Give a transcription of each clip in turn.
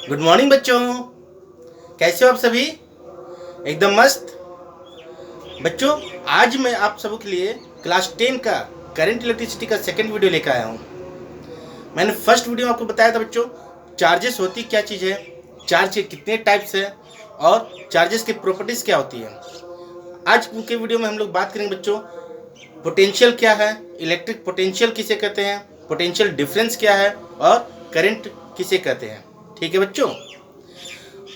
Good morning बच्चों। कैसे हो आप सभी? एकदम मस्त। बच्चों, आज मैं आप सबों के लिए क्लास 10 का करंट इलेक्ट्रिसिटी का सेकंड वीडियो लेकर आया हूँ। मैंने फर्स्ट वीडियो में आपको बताया था बच्चों, चार्जेस होती क्या चीज़ है, चार्ज के कितने टाइप्स है और चार्जेस की प्रॉपर्टीज़ क्या होती है। आज के वीडियो में हम लोग बात करेंगे बच्चों, पोटेंशियल क्या है, इलेक्ट्रिक पोटेंशियल किसे कहते हैं, पोटेंशियल डिफरेंस क्या है और करंट किसे कहते हैं। ठीक है बच्चों,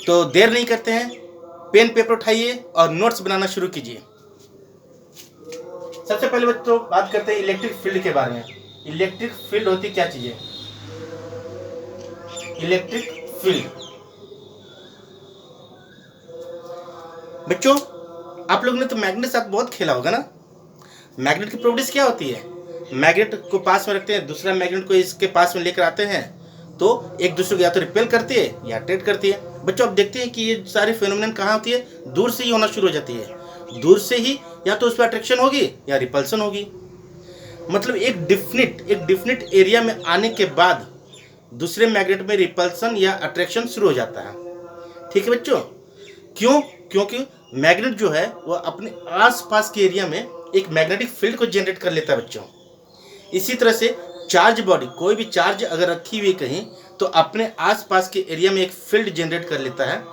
तो देर नहीं करते हैं, पेन पेपर उठाइए और नोट्स बनाना शुरू कीजिए। सबसे पहले बच्चों बात करते हैं इलेक्ट्रिक फील्ड के बारे में। इलेक्ट्रिक फील्ड होती क्या चीज है? इलेक्ट्रिक फील्ड बच्चों, आप लोगों ने तो मैग्नेट के साथ बहुत खेला होगा ना। मैग्नेट की प्रॉपर्टीज क्या होती है? मैग्नेट को पास में रखते हैं, दूसरा मैग्नेट को इसके पास में लेकर आते हैं तो एक दूसरे को या तो रिपेल करती है या अट्रैक्ट करती है। बच्चों आप देखते हैं कि ये सारी फिनोमिनन कहाँ होती है? दूर से ही होना शुरू हो जाती है। दूर से ही या तो उस पर अट्रैक्शन होगी या रिपल्सन होगी। मतलब एक डिफिनिट एरिया में आने के बाद दूसरे मैग्नेट में रिपल्सन या अट्रैक्शन शुरू हो जाता है। ठीक है बच्चों, क्यों? क्योंकि मैग्नेट जो है वो अपने आसपास के एरिया में एक मैग्नेटिक फील्ड को जनरेट कर लेता है बच्चों। इसी तरह से चार्ज बॉडी, कोई भी चार्ज अगर रखी हुई कहीं तो अपने आसपास के एरिया में एक फील्ड जनरेट कर लेता है,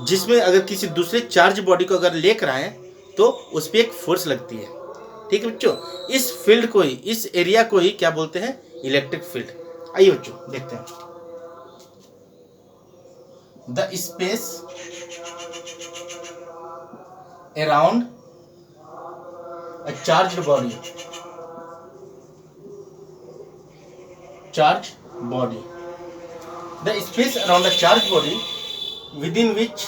जिसमें अगर किसी दूसरे चार्ज बॉडी को अगर लेकर आए तो उस पर एक फोर्स लगती है। ठीक है बच्चों, इस फील्ड को ही, इस एरिया को ही क्या बोलते हैं? Electric field. आइए बच्चों देखते हैं। The space around a charged body, the space around a charged body within which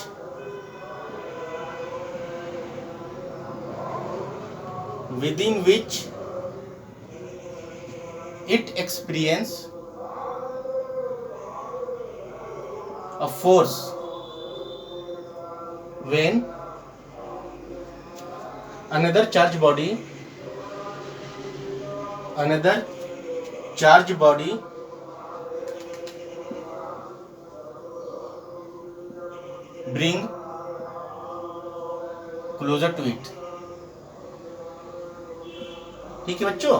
it experience a force when another charged body bring closer to it। ठीक है बच्चों,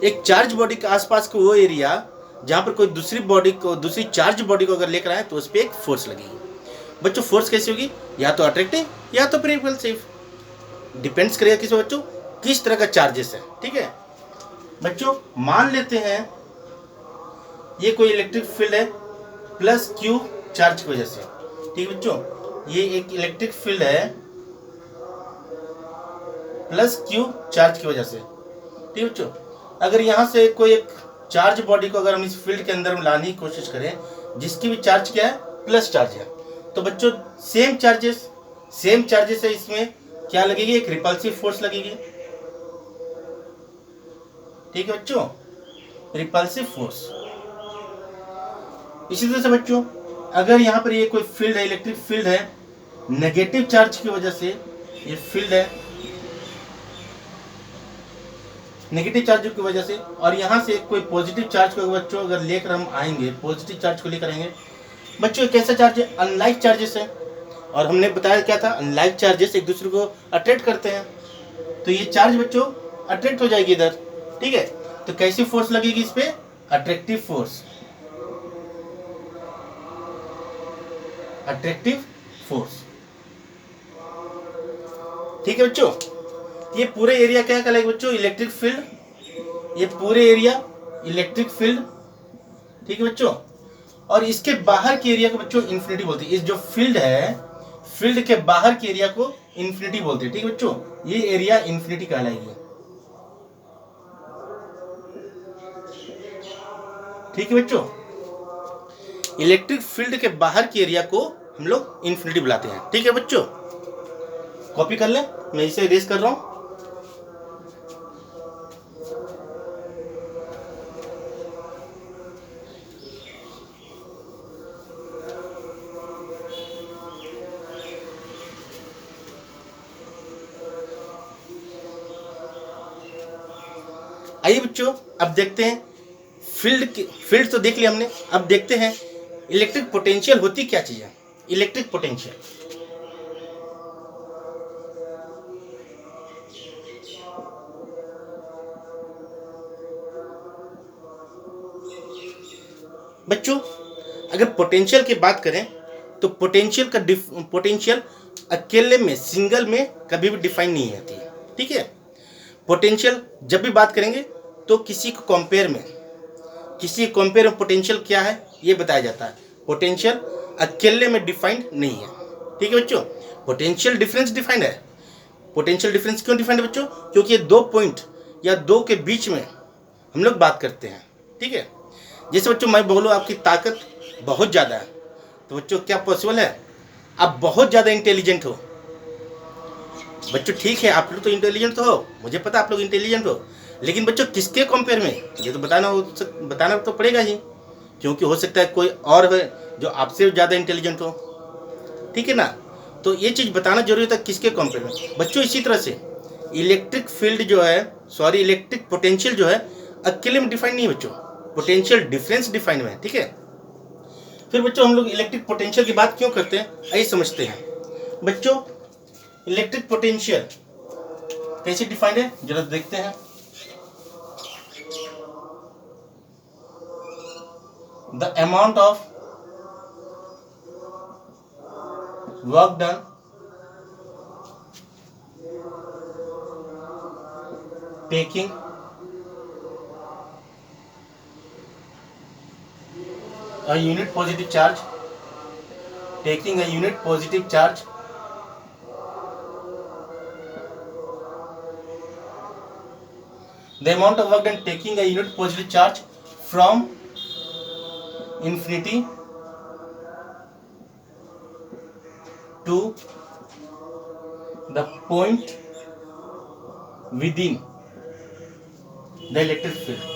एक चार्ज बॉडी के आसपास का वो एरिया जहां पर कोई दूसरी चार्ज बॉडी को अगर लेकर आए तो उस पर एक फोर्स लगेगी। बच्चों फोर्स कैसी होगी? या तो अट्रैक्टिव या तो रिपल्सिव, डिपेंड्स करेगा किस बच्चों, किस तरह का चार्जेस है। ठीक है बच्चों, मान लेते हैं ये कोई इलेक्ट्रिक फील्ड है प्लस क्यू चार्ज की वजह से। ठीक है बच्चों, ये एक इलेक्ट्रिक फील्ड है प्लस क्यू चार्ज की वजह से। ठीक है बच्चों, अगर यहां से कोई एक चार्ज बॉडी को अगर हम इस फील्ड के अंदर लाने की कोशिश करें जिसकी भी चार्ज क्या है? प्लस चार्ज है, तो बच्चों सेम चार्जेस है, इसमें क्या लगेगी? एक रिपल्सिव फोर्स लगेगी। ठीक है बच्चों, रिपल्सिव फोर्स। इसी तरह से बच्चों, अगर यहाँ पर ये कोई फील्ड है, इलेक्ट्रिक फील्ड है, नेगेटिव चार्ज की वजह से ये फील्ड है, नेगेटिव चार्ज की वजह से, और यहाँ से कोई पॉजिटिव चार्ज को बच्चों अगर लेकर हम आएंगे, पॉजिटिव चार्ज को लेकर आएंगे बच्चों, कैसा चार्ज है? अनलाइक चार्जेस है। और हमने बताया क्या था? अनलाइक चार्जेस एक दूसरे को अट्रैक्ट करते हैं, तो ये चार्ज बच्चों अट्रैक्ट हो जाएगी इधर। ठीक है, तो कैसी फोर्स लगेगी इस पे? Attractive force. ठीक है बच्चों, ये पूरे एरिया क्या कहलाएगा बच्चों? Electric field. ये पूरे एरिया इलेक्ट्रिक फील्ड। ठीक है बच्चों, और इसके बाहर के एरिया को बच्चों इन्फिनिटी बोलते हैं। इस जो फील्ड है, फील्ड के बाहर के एरिया को इन्फिनिटी बोलते हैं। ठीक है बच्चों, ये एरिया इन्फिनिटी कहलाएगी। ठीक है बच्चों, इलेक्ट्रिक फील्ड के बाहर के एरिया को हम लोग इन्फिनिटी बुलाते हैं। ठीक है बच्चों, कॉपी कर ले, मैं इसे इरेज कर रहा हूं। आइए बच्चों, अब देखते हैं फील्ड तो देख लिया हमने, अब देखते हैं इलेक्ट्रिक पोटेंशियल होती क्या चीज़ है। इलेक्ट्रिक पोटेंशियल, बच्चों अगर पोटेंशियल की बात करें तो पोटेंशियल अकेले में, सिंगल में कभी भी डिफाइन नहीं होती है, ठीक है। पोटेंशियल जब भी बात करेंगे तो किसी कंपेयर में पोटेंशियल क्या है ये बताया जाता है। पोटेंशियल अकेले में डिफाइंड नहीं है, ठीक है बच्चों। पोटेंशियल डिफरेंस डिफाइंड है। पोटेंशियल डिफरेंस क्यों डिफाइंड है बच्चों? क्योंकि ये दो पॉइंट या दो के बीच में हम लोग बात करते हैं, ठीक है। जैसे बच्चों मैं बोलूँ आपकी ताकत बहुत ज़्यादा है, तो बच्चों क्या पॉसिबल है आप बहुत ज़्यादा इंटेलिजेंट हो? बच्चों ठीक है, आप लोग तो इंटेलिजेंट तो हो, मुझे पता आप लोग इंटेलिजेंट हो, लेकिन बच्चों किसके कंपेयर में, ये तो बताना तो पड़ेगा ही, क्योंकि हो सकता है कोई और है जो आपसे ज़्यादा इंटेलिजेंट हो, ठीक है ना। तो ये चीज़ बताना जरूरी होता है किसके कंपेयर में। बच्चों इसी तरह से इलेक्ट्रिक पोटेंशियल जो है अकेले में डिफाइन नहीं है बच्चों, पोटेंशियल डिफरेंस डिफाइन में है, ठीक है। फिर बच्चों हम लोग इलेक्ट्रिक पोटेंशियल की बात क्यों करते हैं, आइए समझते हैं। बच्चों इलेक्ट्रिक पोटेंशियल कैसे डिफाइंड है जरा देखते हैं। The amount of work done taking a unit positive charge, taking a unit positive charge the amount of work done taking a unit positive charge from infinity to the point within the electric field।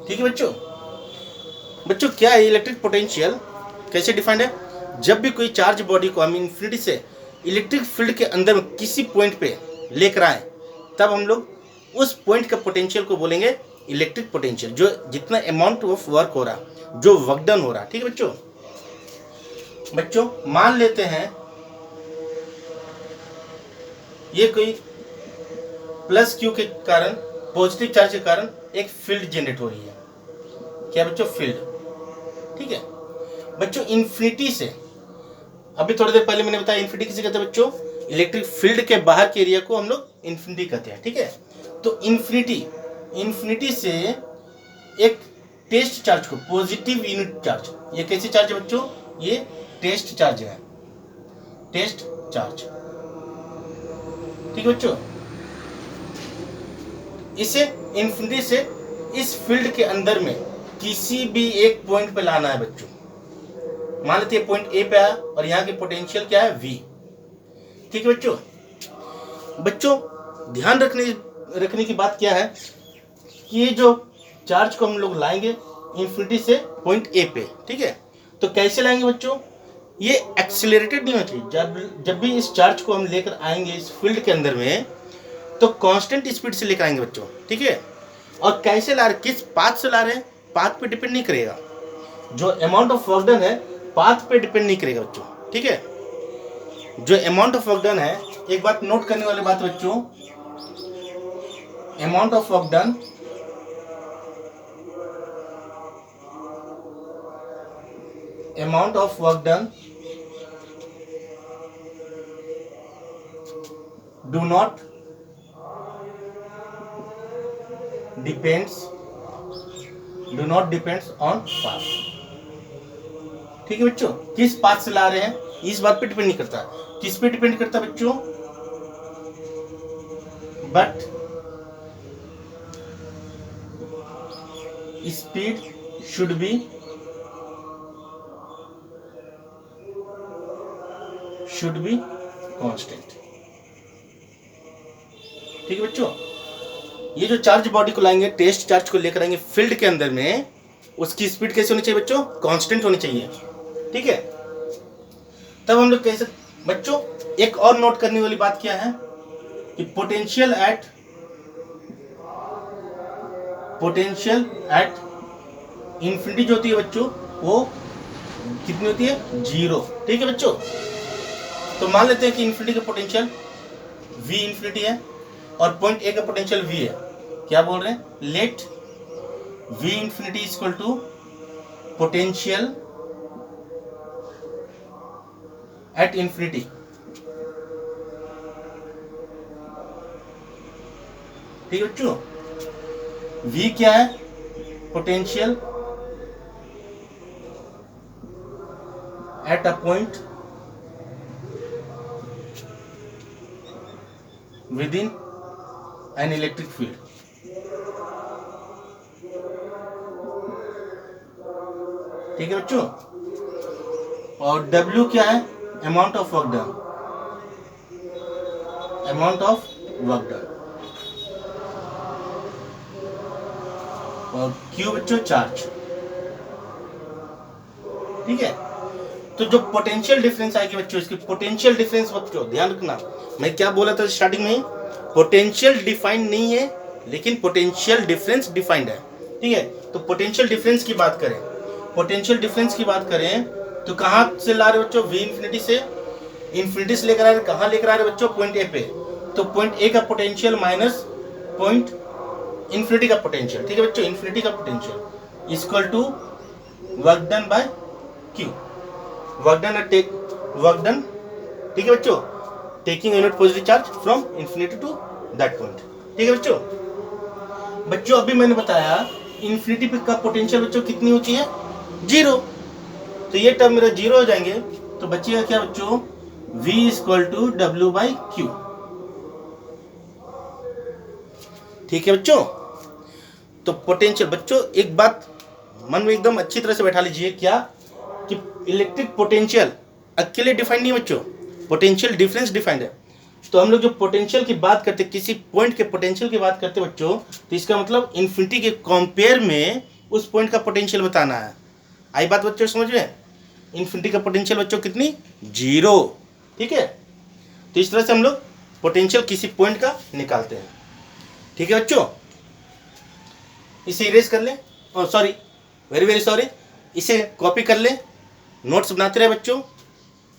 ठीक है बच्चों क्या है electric potential, कैसे defined है? जब भी कोई चार्ज बॉडी को हम इन्फिनिटी से इलेक्ट्रिक फील्ड के अंदर में किसी पॉइंट पे लेकर आए, तब हम लोग उस पॉइंट का पोटेंशियल को बोलेंगे इलेक्ट्रिक पोटेंशियल, जो जितना अमाउंट ऑफ वर्क हो रहा, जो वर्क डन हो रहा, ठीक है बच्चों मान लेते हैं ये कोई प्लस क्यू के कारण, पॉजिटिव चार्ज के कारण एक फील्ड जनरेट हो रही है। क्या बच्चों? फील्ड, ठीक है बच्चों। इन्फिनिटी से, अभी थोड़ी देर पहले मैंने बताया इन्फिनिटी किसे कहते हैं बच्चों? इलेक्ट्रिक फील्ड के बाहर के एरिया को हम लोग इन्फिनिटी कहते हैं, ठीक है। तो इन्फिनिटी से एक टेस्ट चार्ज को, पॉजिटिव यूनिट चार्ज, ये कैसे चार्ज है बच्चों? ये टेस्ट चार्ज है, टेस्ट चार्ज, ठीक है बच्चों। इसे इन्फिनिटी से इस फील्ड के अंदर में किसी भी एक पॉइंट पे लाना है बच्चों। मान लेते हैं पॉइंट ए पे आया और यहाँ की पोटेंशियल क्या है? V, ठीक है बच्चों ध्यान रखने की बात क्या है कि ये जो चार्ज को हम लोग लाएंगे इन्फिनिटी से पॉइंट ए पे, ठीक है। तो कैसे लाएंगे बच्चों? ये एक्सेलरेटेड नहीं होना चाहिए। जब भी इस चार्ज को हम लेकर आएंगे इस फील्ड के अंदर में, तो कांस्टेंट स्पीड से लेकर आएंगे बच्चों, ठीक है। और कैसे ला रहे, किस पाथ से ला रहे हैं, पाथ पे डिपेंड नहीं करेगा। जो अमाउंट ऑफ वर्क डन है पाथ पे डिपेंड नहीं करेगा बच्चों, ठीक है। जो अमाउंट ऑफ वर्क डन है, एक बात नोट करने वाली बात बच्चों, amount of work done do not depends on path, ठीक है बच्चों। किस पाथ से ला रहे हैं इस बात पे डिपेंड नहीं करता। किस पे डिपेंड करता बच्चों? But speed should be constant, ठीक है बच्चों। ये जो चार्ज बॉडी को लाएंगे, टेस्ट चार्ज को लेकर आएंगे फील्ड के अंदर में, उसकी स्पीड कैसे होनी चाहिए बच्चों? कांस्टेंट होनी चाहिए, ठीक है। तब हम लोग कैसे बच्चों, एक और नोट करने वाली बात क्या है कि पोटेंशियल एट इंफिनिटी जो होती है बच्चों वो कितनी होती है, 0। ठीक है बच्चों, तो मान लेते हैं कि इंफिनिटी का पोटेंशियल v इंफिनिटी है और पॉइंट ए का पोटेंशियल v है। क्या बोल रहे हैं, let v infinity is equal to potential at infinity. ठीक है बच्चों, v क्या है, potential at a point within an electric field. ठीक है बच्चों, और W क्या है, अमाउंट ऑफ वर्क डन, और Q बच्चों चार्ज। ठीक है, तो जो पोटेंशियल डिफरेंस आएगी बच्चों, इसकी पोटेंशियल डिफरेंस बच्चों ध्यान रखना, मैं क्या बोला था स्टार्टिंग में, पोटेंशियल डिफाइंड नहीं है लेकिन पोटेंशियल डिफरेंस डिफाइंड है। ठीक है, तो पोटेंशियल डिफरेंस की बात करें, तो कहां से ला रहे बच्चों, v इंफिनिटी से लेकर आ रहे, कहां लेकर आ रहे बच्चों, पॉइंट ए पे। तो पॉइंट ए का पोटेंशियल माइनस पॉइंट इंफिनिटी का पोटेंशियल। ठीक है बच्चों, इंफिनिटी का potential equal to work done by Q, work done. ठीक है बच्चों, taking unit positive charge from infinity to that point. ठीक है बच्चों अभी मैंने बताया इंफिनिटी का पोटेंशियल बच्चों कितनी होती है, 0। तो ये टर्म मेरा 0 हो जाएंगे, तो बचेगा क्या बच्चों, v equal to W by Q. ठीक है बच्चों, तो पोटेंशियल बच्चों एक बात मन में एकदम अच्छी तरह से बैठा लीजिए, क्या कि इलेक्ट्रिक पोटेंशियल अकेले डिफाइंड नहीं बच्चों, पोटेंशियल डिफरेंस डिफाइंड है। तो हम लोग जो पोटेंशियल की बात करते, किसी पॉइंट के पोटेंशियल की बात करते बच्चों, तो इसका मतलब इन्फिनिटी के कंपेयर में उस पॉइंट का पोटेंशियल बताना है। आई बात बच्चों समझ में, इन्फिनिटी का पोटेंशियल बच्चों कितनी, 0। ठीक है, तो इस तरह से हम लोग पोटेंशियल किसी पॉइंट का निकालते हैं। ठीक है बच्चों, इसे इरेज कर लें, सॉरी वेरी सॉरी, इसे कॉपी कर लें, नोट्स बनाते रहे बच्चों,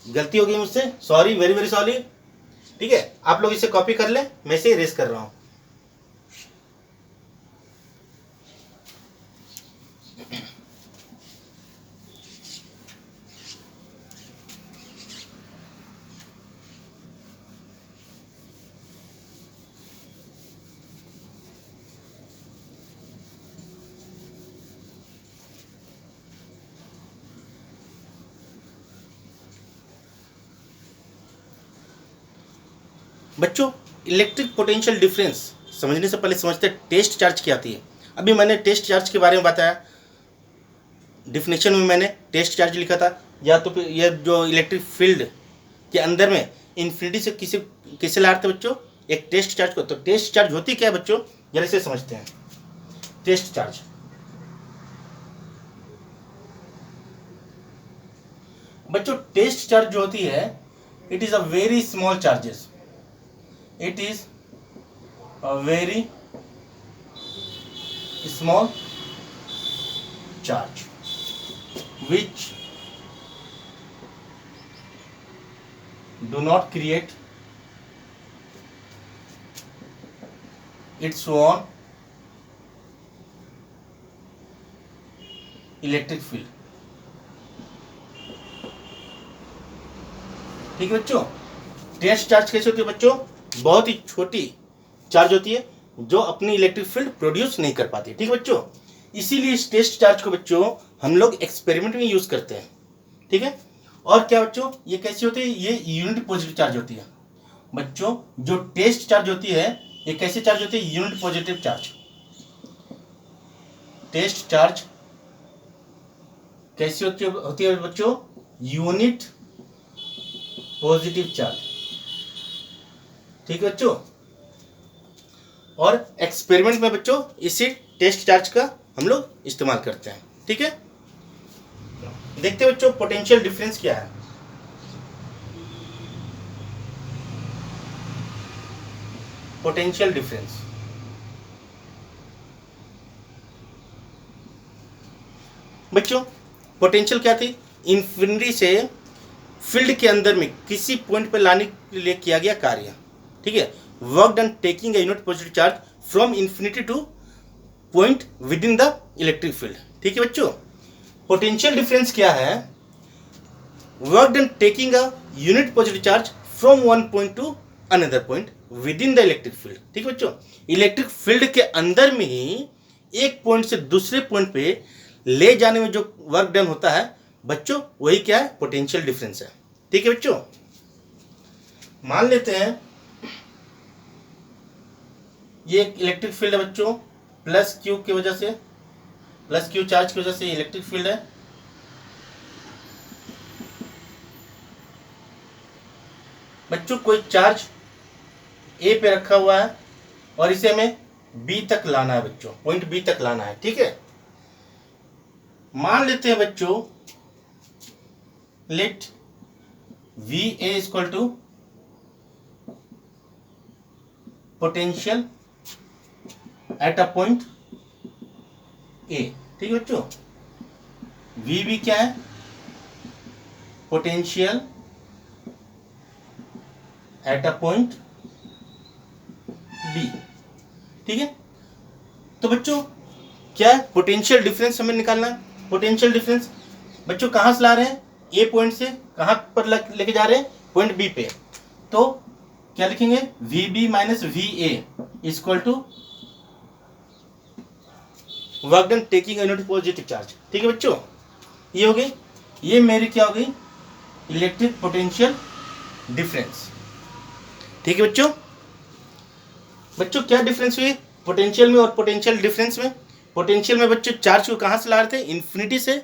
गलती हो गई मुझसे, सॉरी वेरी सॉरी। ठीक है, आप लोग इसे कॉपी कर लें, मैं इसे इरेज कर रहा हूं। बच्चों इलेक्ट्रिक पोटेंशियल डिफरेंस समझने से पहले समझते हैं टेस्ट चार्ज क्या आती है। अभी मैंने टेस्ट चार्ज के बारे में बताया, डिफिनेशन में मैंने टेस्ट चार्ज लिखा था, या तो फिर यह जो इलेक्ट्रिक फील्ड के अंदर में इन्फिनिटी से किसे ला रहे थे बच्चों, एक टेस्ट चार्ज को। तो टेस्ट चार्ज होती क्या है बच्चों, जरा से समझते हैं। टेस्ट चार्ज बच्चों, टेस्ट चार्ज जो होती है, it is a very small charges, it is a very small charge which do not create its own electric field। ठीक है बच्चों, टेस्ट चार्ज कैसे होती है बच्चों, बहुत ही छोटी चार्ज होती है जो अपनी इलेक्ट्रिक फील्ड प्रोड्यूस नहीं कर पाती। ठीक है बच्चों, इसीलिए इस टेस्ट चार्ज को बच्चों हम लोग एक्सपेरिमेंट में यूज करते हैं। ठीक है, और क्या बच्चों, ये कैसी होती है, ये यूनिट पॉजिटिव चार्ज होती है बच्चों। जो टेस्ट चार्ज होती है ये कैसी चार्ज होती है, unit positive charge. Test charge कैसी होती है बच्चों, यूनिट पॉजिटिव चार्ज। ठीक है बच्चों, और एक्सपेरिमेंट में बच्चों इसी टेस्ट चार्ज का हम लोग इस्तेमाल करते हैं। ठीक है, देखते हैं बच्चों पोटेंशियल डिफरेंस क्या है। Potential difference. बच्चों पोटेंशियल क्या थी? इन्फिनिटी से फील्ड के अंदर में किसी पॉइंट पर लाने के लिए किया गया कार्य, ठीक है। Work done taking a unit positive charge from infinity two point with in the electric field, ठीक है बच्चों। पोटेंशियल डिफरेंस क्या है? Work done taking a unit positive charge from one point two another point with in the electric field, ठीक है बच्चों। Electric field के अंदर में ही एक पॉइंट से दूसरे पॉइंट पे ले जाने में जो वर्क डन होता है बच्चों, वही क्या है? पोटेंशियल डिफरेंस है, ठीक है बच्चों। मान लेते हैं ये एक इलेक्ट्रिक फील्ड है बच्चों, प्लस क्यू की वजह से, प्लस क्यू चार्ज की वजह से इलेक्ट्रिक फील्ड है। बच्चों कोई चार्ज ए पे रखा हुआ है और इसे हमें बी तक लाना है बच्चों, पॉइंट बी तक लाना है, ठीक है। मान लेते हैं बच्चों let V A equal to potential at a point A, ठीक है बच्चों। वी बी क्या है? Potential at a point B, ठीक है। तो बच्चों क्या है? पोटेंशियल डिफरेंस हमें निकालना है। पोटेंशियल डिफरेंस बच्चों कहां से ला रहे हैं? ए पॉइंट से कहां पर लेके जा रहे हैं? पॉइंट बी पे। तो क्या लिखेंगे? V B minus V A equal to work done taking unit positive charge, ठीक है बच्चों। ये हो गई, ये मेरी क्या हो गई? इलेक्ट्रिक पोटेंशियल डिफरेंस, ठीक है बच्चों। बच्चों क्या डिफरेंस हुई पोटेंशियल में और पोटेंशियल डिफरेंस में? पोटेंशियल में बच्चों चार्ज को कहां से ला रहे थे? इन्फिनिटी से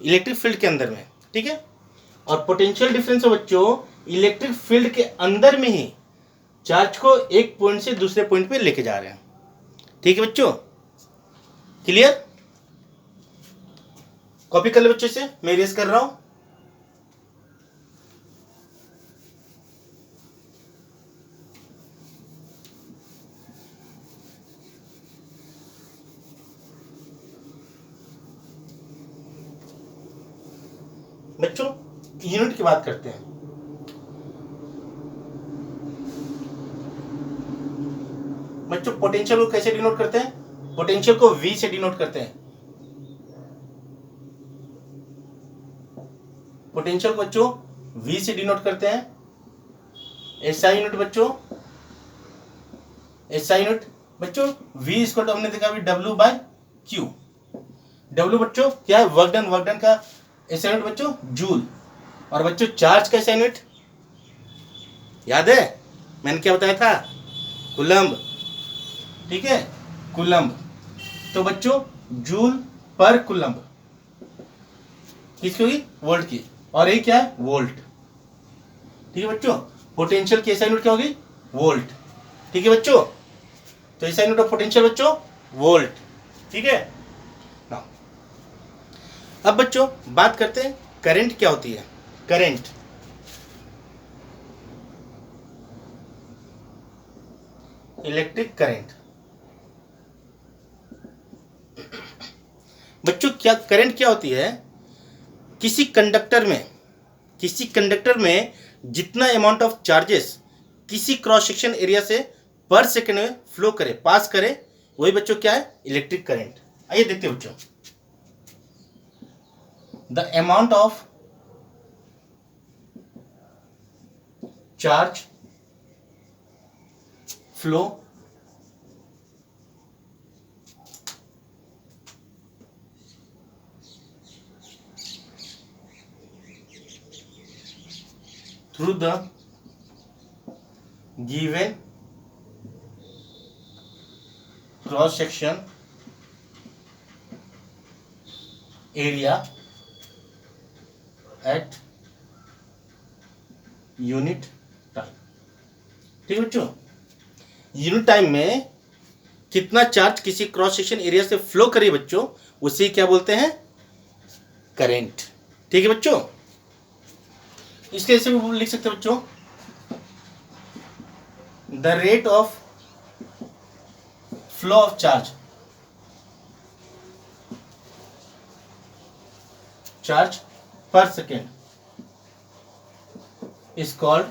इलेक्ट्रिक फील्ड के अंदर में, ठीक है। और पोटेंशियल डिफरेंस में बच्चों इलेक्ट्रिक फील्ड के अंदर में ही चार्ज को एक पॉइंट से दूसरे पॉइंट पे लेके जा रहे हैं, ठीक है बच्चों। क्लियर? कॉपी कर ले बच्चों से, मैं इरेज कर रहा हूं। बच्चों यूनिट की बात करते हैं। बच्चों पोटेंशियल को कैसे डिनोट करते हैं? पोटेंशियल को V से डिनोट करते हैं। पोटेंशियल को बच्चों V से डिनोट करते हैं। एसआई यूनिट बच्चों, एसआई यूनिट बच्चों V इसको हमने देखा अभी W बाय Q। W बच्चों क्या है? वर्क डन, वर्क डन का एसआई यूनिट बच्चों जूल। और बच्चों चार्ज का एसआई यूनिट याद है मैंने क्या बताया था? कूलम्ब, ठीक है, कूलम्ब। तो बच्चों जूल पर कूलम्ब किसकी होगी? वोल्ट की। और ये क्या है? वोल्ट, ठीक है बच्चों। पोटेंशियल की एसआई यूनिट क्या होगी? वोल्ट, ठीक है बच्चों। तो एसआई यूनिट ऑफ पोटेंशियल बच्चों वोल्ट, ठीक है ना। अब बच्चों बात करते हैं करंट क्या होती है। करंट इलेक्ट्रिक करंट बच्चों क्या करंट क्या होती है? किसी कंडक्टर में जितना अमाउंट ऑफ चार्जेस किसी क्रॉस सेक्शन एरिया से पर सेकेंड में फ्लो करे, पास करे, वही बच्चों क्या है? Electric current. आइए देखते हैं बच्चों। The amount of charge flow through the given cross section area at unit time, ठीक है बच्चों। यूनिट टाइम में कितना चार्ज किसी क्रॉस सेक्शन एरिया से फ्लो करे बच्चों, उसे क्या बोलते हैं? करंट, ठीक है बच्चों। इसके ऐसे भी लिख सकते हैं बच्चों, the rate of flow of charge, charge per second is called,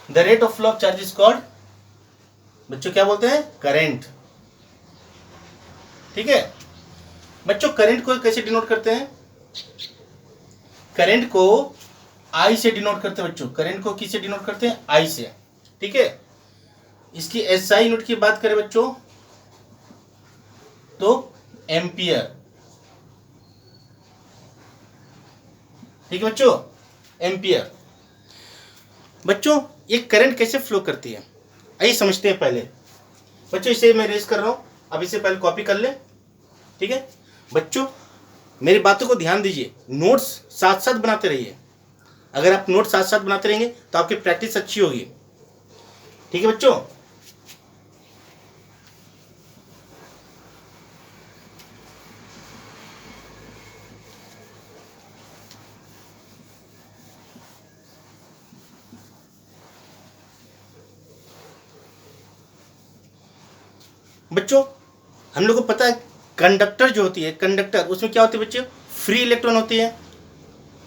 the rate of flow of charge is called, बच्चों क्या बोलते हैं, करंट। ठीक है बच्चों, करंट को कैसे डिनोट करते हैं, करंट को आई से डिनोट करते हैं बच्चों, करंट को किससे डिनोट करते हैं, आई से। ठीक है, इसकी एसआई यूनिट की बात करें बच्चों तो एम्पियर। ठीक है बच्चों, एम्पियर। बच्चों ये करंट कैसे फ्लो करती है, आइए समझते हैं पहले। बच्चों इसे मैं रेस कर रहा हूं, अब इसे पहले कॉपी कर ले। ठीक है बच्चों, मेरी बातों को ध्यान दीजिए, नोट्स साथ साथ बनाते रहिए। अगर आप नोट साथ साथ बनाते रहेंगे तो आपकी प्रैक्टिस अच्छी होगी। ठीक है बच्चों, बच्चों हम लोग को पता है कंडक्टर जो होती है, कंडक्टर उसमें क्या होती है बच्चों, फ्री इलेक्ट्रॉन होती है।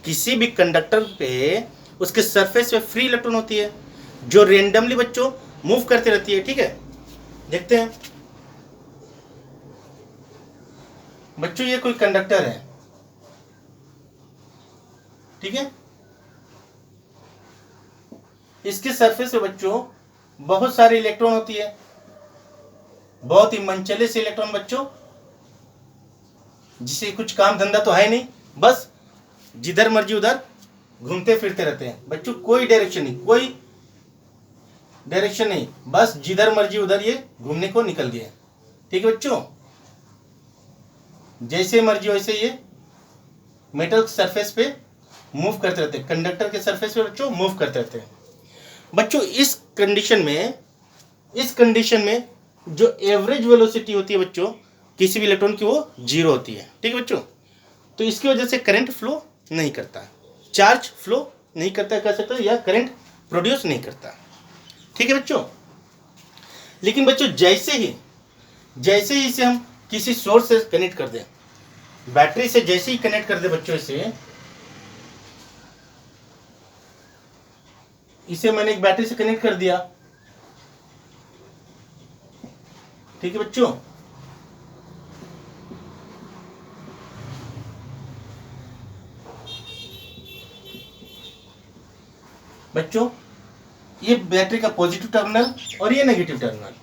किसी भी कंडक्टर पे उसके सरफेस पे फ्री इलेक्ट्रॉन होती है जो रेंडमली बच्चों मूव करती रहती है। ठीक है, देखते हैं बच्चों, ये कोई कंडक्टर है। ठीक है, इसके सरफेस पे बच्चों बहुत सारे इलेक्ट्रॉन होती है, बहुत ही मनचले से इलेक्ट्रॉन बच्चों, जिसे कुछ काम धंधा तो है नहीं, बस जिधर मर्जी उधर घूमते फिरते रहते हैं बच्चों। कोई डायरेक्शन नहीं, कोई डायरेक्शन नहीं, बस जिधर मर्जी उधर ये घूमने को निकल गए। ठीक है बच्चों, जैसे मर्जी वैसे ये मेटल सरफेस पे मूव करते रहते हैं, कंडक्टर के सरफेस पे बच्चों मूव करते रहते हैं। बच्चों इस कंडीशन में जो एवरेज वेलोसिटी होती है बच्चों किसी भी इलेक्ट्रॉन की, वो 0 होती है। ठीक है बच्चों, तो इसकी वजह से करंट फ्लो नहीं करता, चार्ज फ्लो नहीं करता कह सकते हो, या करंट प्रोड्यूस नहीं करता। ठीक है बच्चों, लेकिन बच्चों जैसे ही इसे हम किसी सोर्स से कनेक्ट कर दें, बैटरी से जैसे ही कनेक्ट कर दे बच्चों, इसे मैंने एक बैटरी से कनेक्ट कर दिया। ठीक है बच्चों ये बैटरी का पॉजिटिव टर्मिनल और ये नेगेटिव टर्मिनल।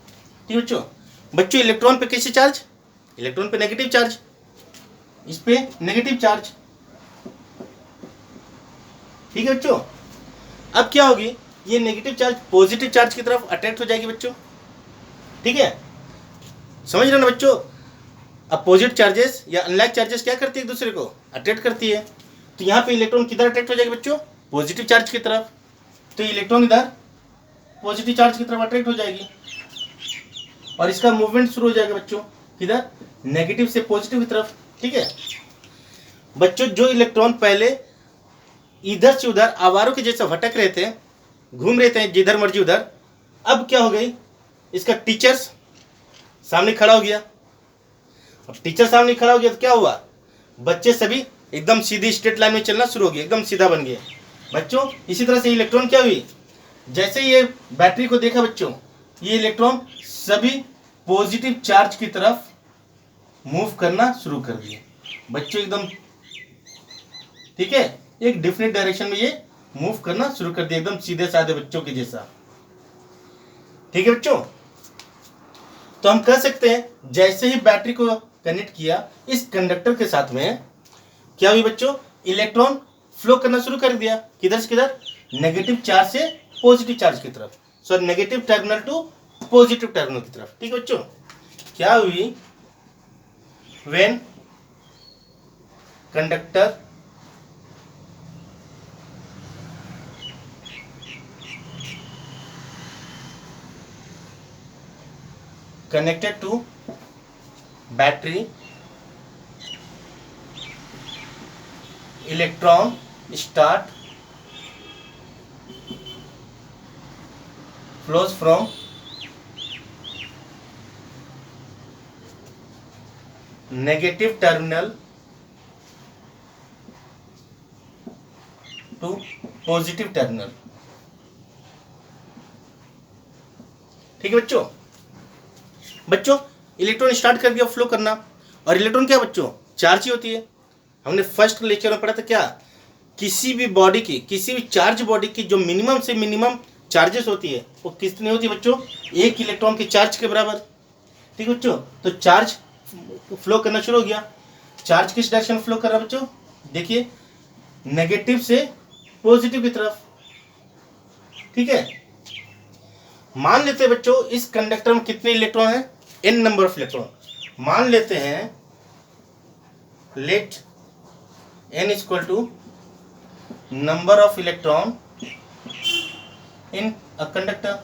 ठीक है बच्चों, इलेक्ट्रॉन पे कैसे चार्ज, इलेक्ट्रॉन पे नेगेटिव चार्ज, इस पे नेगेटिव चार्ज। ठीक है बच्चों, अब क्या होगी, ये नेगेटिव चार्ज पॉजिटिव चार्ज की तरफ अट्रैक्ट हो जाएगी बच्चों। ठीक है, समझ रहे ना बच्चों, अपोजिट चार्जेस या अनलाइक चार्जेस क्या करती है, एक दूसरे को अट्रैक्ट करती है। तो यहाँ पे इलेक्ट्रॉन किधर अट्रैक्ट हो जाएगी बच्चों, पॉजिटिव चार्ज की तरफ, तो इलेक्ट्रॉन इधर पॉजिटिव चार्ज की तरफ अट्रैक्ट हो जाएगी और इसका मूवमेंट शुरू हो जाएगा बच्चों, किधर, नेगेटिव से पॉजिटिव की तरफ। ठीक है बच्चों, जो इलेक्ट्रॉन पहले इधर से उधर आवारों के जैसे भटक रहे थे, घूम रहे थे जिधर मर्जी उधर, अब क्या हो गई, इसका टीचर्स सामने खड़ा हो गया। अब टीचर सामने खड़ा हो गया तो क्या हुआ, बच्चे सभी एकदम सीधी स्ट्रेट लाइन में चलना शुरू हो गया, एकदम सीधा बन गए बच्चों। इसी तरह से इलेक्ट्रॉन क्या हुई, जैसे ये बैटरी को देखा बच्चों, ये इलेक्ट्रॉन सभी पॉजिटिव चार्ज की तरफ मूव करना शुरू कर दिए बच्चों, एकदम। ठीक है, एक डिफरेंट डायरेक्शन में ये मूव करना शुरू कर दिया, एकदम सीधे साधे बच्चों के जैसा। ठीक है बच्चों, तो हम कह सकते हैं जैसे ही बैटरी को कनेक्ट किया इस कंडक्टर के साथ में, क्या हुई बच्चों, इलेक्ट्रॉन फ्लो करना शुरू कर दिया, किधर से किधर, नेगेटिव चार्ज से पॉजिटिव चार्ज की तरफ, sorry negative terminal to positive terminal की तरफ। ठीक है बच्चों, क्या हुई, when conductor connected to battery, electron start flows from negative terminal to positive terminal। ठीक है बच्चों। बच्चों इलेक्ट्रॉन स्टार्ट कर दिया फ्लो करना, और इलेक्ट्रॉन क्या बच्चों, चार्ज ही होती है। हमने फर्स्ट लेक्चर में पढ़ा था क्या, किसी भी बॉडी की, किसी भी चार्ज बॉडी की जो मिनिमम से मिनिमम चार्जेस होती है वो कितनी होती है बच्चों, एक इलेक्ट्रॉन के चार्ज के बराबर। ठीक है बच्चों, तो चार्ज फ्लो करना शुरू हो गया। चार्ज किस डायरेक्शन में फ्लो कर रहा है बच्चों, देखिए नेगेटिव से पॉजिटिव की तरफ। ठीक है, मान लेते हैं बच्चों इस कंडक्टर में कितने इलेक्ट्रॉन हैं, n नंबर ऑफ इलेक्ट्रॉन। मान लेते हैं let n equal to number of electron in a conductor.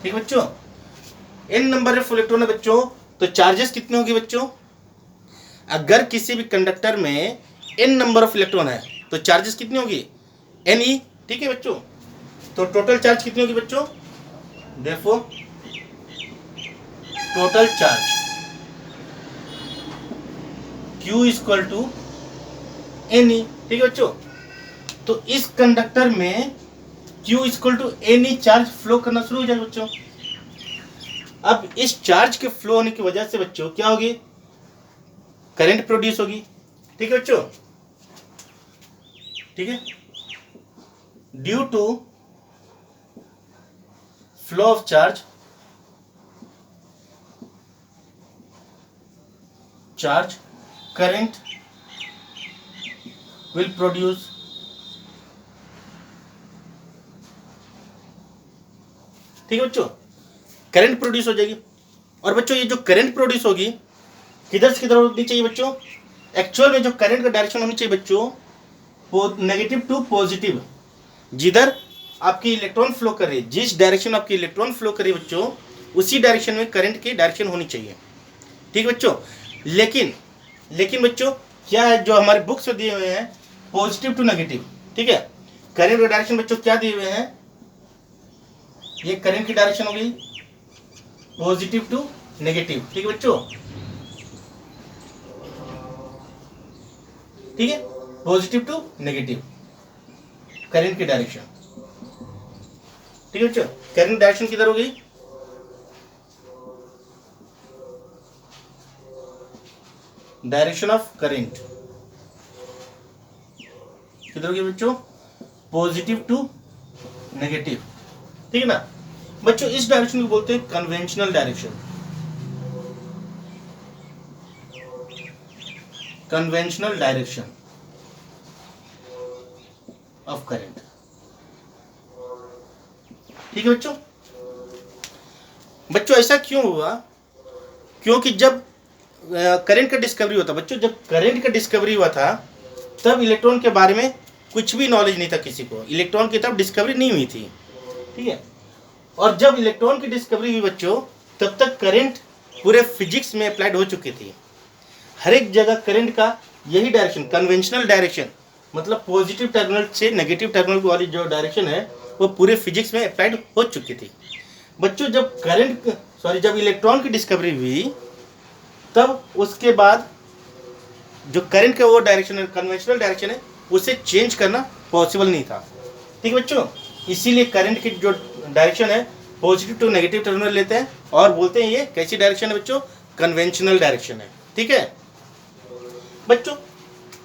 ठीक है बच्चों, n नंबर ऑफ इलेक्ट्रॉन है बच्चों, तो चार्जेस कितने होंगे बच्चों, अगर किसी भी कंडक्टर में n नंबर ऑफ इलेक्ट्रॉन है तो चार्जेस कितनी होगी, Ne। ठीक है बच्चों, तो टोटल चार्ज कितनी होगी बच्चों, देखो total charge Q equal to Ne। ठीक है बच्चों, तो इस कंडक्टर में Q equal to Ne charge flow करना शुरू हो जाएगा बच्चों। अब इस चार्ज के फ्लो होने की वजह से बच्चों क्या होगी, करंट प्रोड्यूस होगी। ठीक है बच्चों, ठीक है, due to flow of charge, charge current will produce. ठीक है बच्चों, करंट प्रोड्यूस हो जाएगी। और बच्चों ये जो करंट प्रोड्यूस होगी किधर से किधर होनी चाहिए बच्चों, एक्चुअल में जो करंट का डायरेक्शन होनी चाहिए बच्चों, नेगेटिव टू पॉजिटिव। जिधर आपकी इलेक्ट्रॉन फ्लो कर रही है, जिस डायरेक्शन आपकी इलेक्ट्रॉन फ्लो कर रही है बच्चों, उसी डायरेक्शन में करंट की डायरेक्शन होनी चाहिए। ठीक है बच्चों, लेकिन बच्चों क्या है जो हमारे बुक्स में दिए हुए हैं, पॉजिटिव टू नेगेटिव। ठीक है, करंट का डायरेक्शन बच्चों क्या दिए हुए हैं, ये करंट की डायरेक्शन हो गई पॉजिटिव टू नेगेटिव। ठीक है बच्चों, ठीक है, पॉजिटिव टू नेगेटिव करंट की डायरेक्शन। ठीक है बच्चों, करंट डायरेक्शन किधर हो गई, डायरेक्शन ऑफ करंट किधर हो गई बच्चों, पॉजिटिव टू नेगेटिव। ठीक है ना बच्चों, इस डायरेक्शन को बोलते हैं conventional direction. Conventional direction of current. ठीक है बच्चों, बच्चों ऐसा क्यों हुआ, क्योंकि जब करंट का डिस्कवरी हुआ था बच्चों, जब करंट का डिस्कवरी हुआ था तब इलेक्ट्रॉन के बारे में कुछ भी नॉलेज नहीं था किसी को, इलेक्ट्रॉन की तब डिस्कवरी नहीं हुई थी। ठीक है, और जब इलेक्ट्रॉन की डिस्कवरी हुई बच्चों तब तक करंट पूरे फिजिक्स में अप्लाइड हो चुकी थी। हर एक जगह करंट का यही डायरेक्शन, कन्वेंशनल डायरेक्शन, मतलब पॉजिटिव टर्मिनल से नेगेटिव टर्मिनल वाली जो डायरेक्शन है वो पूरे फिजिक्स में अप्लाइड हो चुकी थी बच्चों। जब इलेक्ट्रॉन की डिस्कवरी हुई तब उसके बाद जो करंट का वो डायरेक्शन है, कन्वेंशनल डायरेक्शन है, उसे चेंज करना पॉसिबल नहीं था। ठीक है बच्चों, इसीलिए करंट की जो डायरेक्शन है पॉजिटिव टू नेगेटिव टर्मिनल लेते हैं और बोलते हैं ये कैसी डायरेक्शन है बच्चों, कन्वेंशनल डायरेक्शन है। ठीक है बच्चों,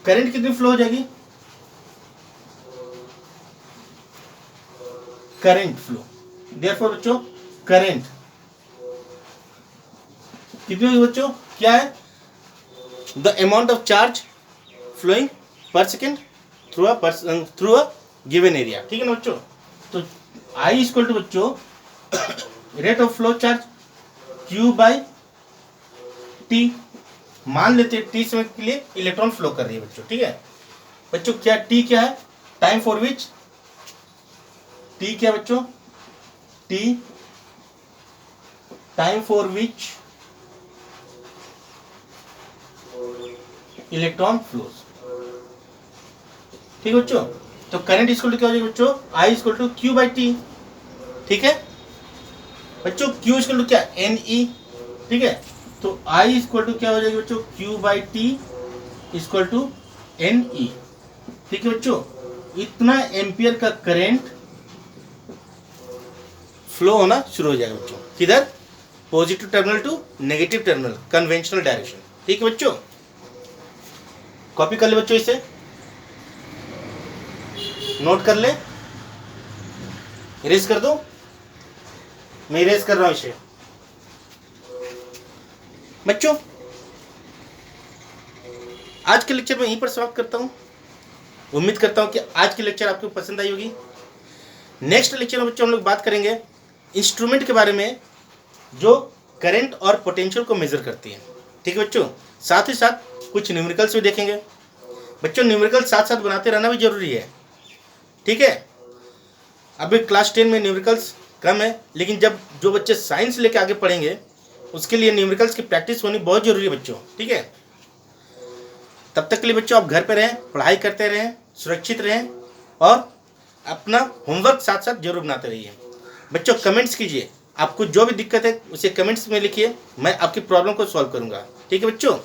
करंट कितनी फ्लो हो जाएगी, करंट फ्लो, देयरफॉर बच्चों करंट कितनी होगी बच्चों, क्या है, the amount of charge flowing per second through a given area. ठीक है ना बच्चों, तो I इक्वल टू बच्चों rate of flow charge Q by T। मान लेते हैं T समय के लिए इलेक्ट्रॉन फ्लो कर रही है बच्चों। ठीक है बच्चों, क्या T क्या है, टाइम फॉर विच, T क्या बच्चों, T time for which electron flows. ठीक है बच्चों, तो करंट इक्वल टू क्या हो जाएगा बच्चों, I equal to Q by T. ठीक है बच्चों, क्यू इक्वल टू क्या, एन ई। ठीक है, तो आई इक्वल टू क्या हो जाएगा बच्चों, Q by T equal to N ई। ठीक है बच्चों, इतना एम्पियर का करंट फ्लो होना शुरू हो जाएगा बच्चों, किधर, positive terminal to negative terminal, conventional direction. ठीक है बच्चों, कॉपी कर ले बच्चों, इसे नोट कर ले, इरेज कर दो, मैं इरेज कर रहा हूं इसे। बच्चों आज के लेक्चर में यहीं पर समाप्त करता हूं। उम्मीद करता हूं कि आज की लेक्चर आपको पसंद आई होगी। नेक्स्ट लेक्चर में बच्चों हम लोग बात करेंगे इंस्ट्रूमेंट के बारे में जो करंट और पोटेंशियल को मेजर करती है। ठीक है बच्चों, साथ ही साथ कुछ न्यूमेरिकल्स भी देखेंगे। बच्चों न्यूमेरिकल साथ साथ बनाते रहना भी जरूरी है। ठीक है, अभी क्लास 10 में न्यूमेरिकल्स कम है, लेकिन जब जो बच्चे साइंस लेके आगे पढ़ेंगे उसके लिए न्यूमेरिकल्स की प्रैक्टिस होनी बहुत जरूरी है बच्चों। ठीक है, तब तक के लिए बच्चों आप घर पे रहें, पढ़ाई करते रहें, सुरक्षित रहें और अपना होमवर्क साथ साथ जरूर बनाते रहिए। बच्चों कमेंट्स कीजिए, आपको जो भी दिक्कत है उसे कमेंट्स में लिखिए, मैं आपकी प्रॉब्लम को सॉल्व करूंगा। ठीक है बच्चों।